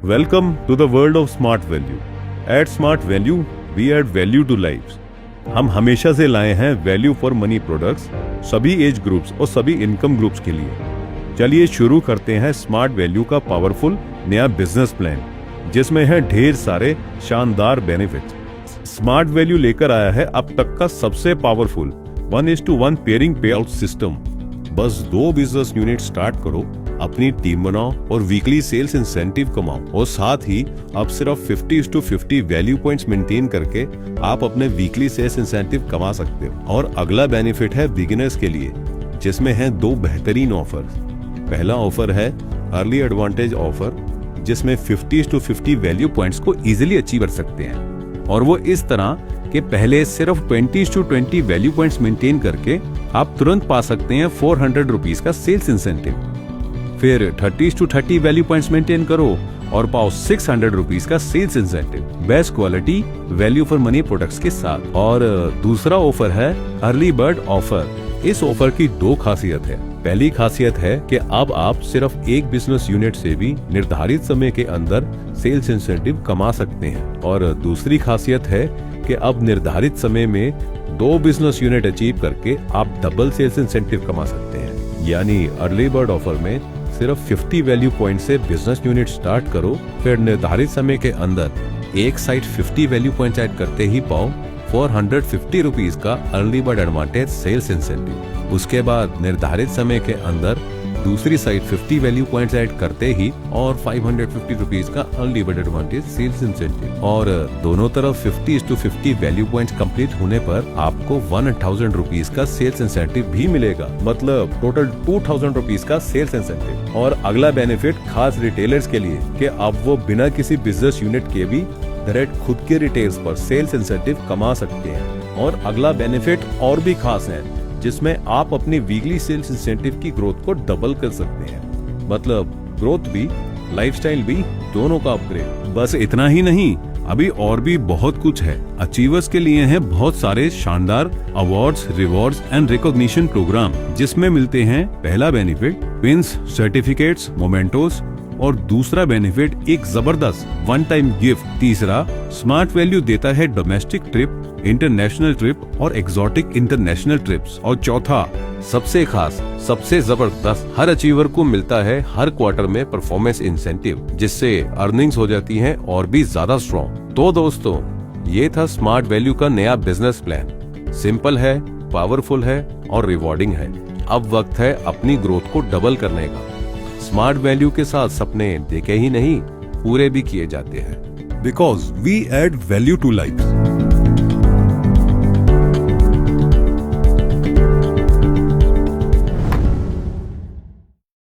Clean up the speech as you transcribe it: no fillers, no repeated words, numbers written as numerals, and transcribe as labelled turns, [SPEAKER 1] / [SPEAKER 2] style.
[SPEAKER 1] Welcome to the world of Smart Value. At Smart Value, we add value to lives. हम हमेशा से लाए हैं वैल्यू फॉर मनी प्रोडक्ट्स सभी age groups और सभी इनकम ग्रुप्स के लिए। चलिए शुरू करते हैं स्मार्ट वैल्यू का पावरफुल नया बिजनेस प्लान, जिसमें है ढेर सारे शानदार बेनिफिट्स। स्मार्ट वैल्यू लेकर आया है अब तक का सबसे पावरफुल 1:1 पेयरिंग पे आउट सिस्टम। बस 2 बिजनेस यूनिट स्टार्ट करो, अपनी टीम बनाओ और वीकली सेल्स इंसेंटिव कमाओ, और साथ ही अब सिर्फ 50:50 वैल्यू पॉइंट्स मेंटेन करके आप अपने वीकली सेल्स इंसेंटिव कमा सकते हो। और अगला बेनिफिट है बिगिनर्स के लिए, जिसमें है 2 बेहतरीन ऑफर्स। पहला ऑफर है अर्ली एडवांटेज ऑफर, जिसमें 50:50 वैल्यू पॉइंट्स को इजिली अचीव कर सकते हैं, और वो इस तरह कि पहले सिर्फ 20:20 वैल्यू पॉइंट्स मेंटेन करके आप तुरंत पा सकते हैं 400 रुपीज का सेल्स इंसेंटिव। फिर 30:30 वैल्यू पॉइंट्स मेंटेन करो और पाओ 600 रुपीज का sales incentive, best quality value for money products के साथ। और दूसरा ऑफर है अर्ली बर्ड ऑफर। इस ऑफर की 2 खासियत है। पहली खासियत है कि अब आप सिर्फ एक बिजनेस यूनिट से भी निर्धारित समय के अंदर सेल्स इंसेंटिव कमा सकते हैं, और दूसरी खासियत है कि अब निर्धारित समय में 2 बिजनेस यूनिट अचीव करके आप डबल सेल्स इंसेंटिव कमा सकते हैं। यानी अर्ली बर्ड ऑफर में सिर्फ 50 वैल्यू पॉइंट से बिजनेस यूनिट स्टार्ट करो, फिर निर्धारित समय के अंदर एक साइड 50 वैल्यू पॉइंट ऐड करते ही पाओ 450 रुपीज का early bird advantage sales incentive. उसके बाद निर्धारित समय के अंदर दूसरी साइड 50 वैल्यू पॉइंट्स ऐड करते ही और 550 रुपीज का early bird advantage sales incentive. और दोनों तरफ 50:50 वैल्यू पॉइंट्स कंप्लीट होने पर आपको 1000 रुपीज का सेल्स इंसेंटिव भी मिलेगा, मतलब टोटल 2000 रुपीज का सेल्स इंसेंटिव। और अगला बेनिफिट खास रिटेलर्स के लिए कि अब वो बिना किसी बिजनेस यूनिट के भी डायरेक्ट खुद के रिटेल्स पर सेल्स इंसेंटिव कमा सकते हैं। और अगला बेनिफिट और भी खास है, जिसमें आप अपनी वीकली सेल्स इंसेंटिव की ग्रोथ को डबल कर सकते हैं, मतलब ग्रोथ भी लाइफस्टाइल भी दोनों का अपग्रेड। बस इतना ही नहीं, अभी और भी बहुत कुछ है। अचीवर्स के लिए हैं बहुत सारे शानदार awards, rewards and recognition program, जिसमें मिलते हैं पहला बेनिफिट पिन्स, सर्टिफिकेट्स, मोमेंटोस, और दूसरा बेनिफिट एक जबरदस्त वन टाइम गिफ्ट। तीसरा स्मार्ट वैल्यू देता है डोमेस्टिक ट्रिप, इंटरनेशनल ट्रिप और एक्सोटिक इंटरनेशनल ट्रिप्स। और चौथा सबसे खास, सबसे जबरदस्त, हर अचीवर को मिलता है हर क्वार्टर में परफॉर्मेंस इंसेंटिव, जिससे अर्निंग्स हो जाती हैं और भी ज्यादा स्ट्रॉन्ग। तो दोस्तों, ये था स्मार्ट वैल्यू का नया बिजनेस प्लान। सिंपल है, पावरफुल है और रिवॉर्डिंग है। अब वक्त है अपनी ग्रोथ को डबल करने का। स्मार्ट वैल्यू के साथ सपने देखे ही नहीं, पूरे भी किए जाते हैं। Because we add value to life.